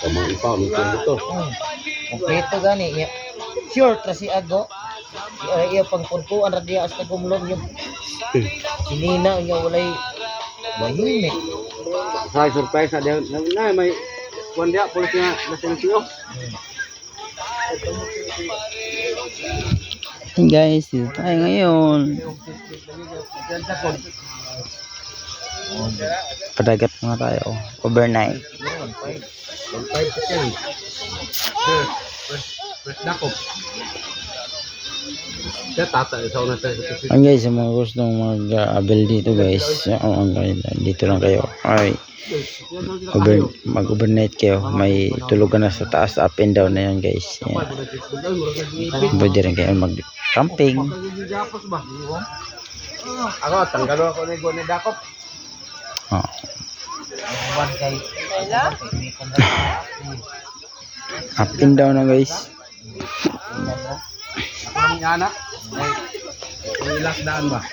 Kamang ipaw, nito ito. Kompleto gani. Sure, kasi ago. Iya pangkuntuan radya as tagumlong yung sinina niya walay mahimik. Sa surprise na na may kuan dia pulis nga nasensiyo. Hey guys, dito tayo ngayon. Padagat mga tayo. Overnight. First dakop. Kaya tata sa una tayo. Ang guys, sa mga gustong mag-abel dito guys, dito lang kayo. Ay, mag-overnight kayo. May tulugan na sa taas, up and down na yan guys. Yan. Pwede rin kayo mag-camping. Ako, tanggalo ako ni dakop. Oh. Up and down na guys. Ako ni anak. Ay, ilas daan ba?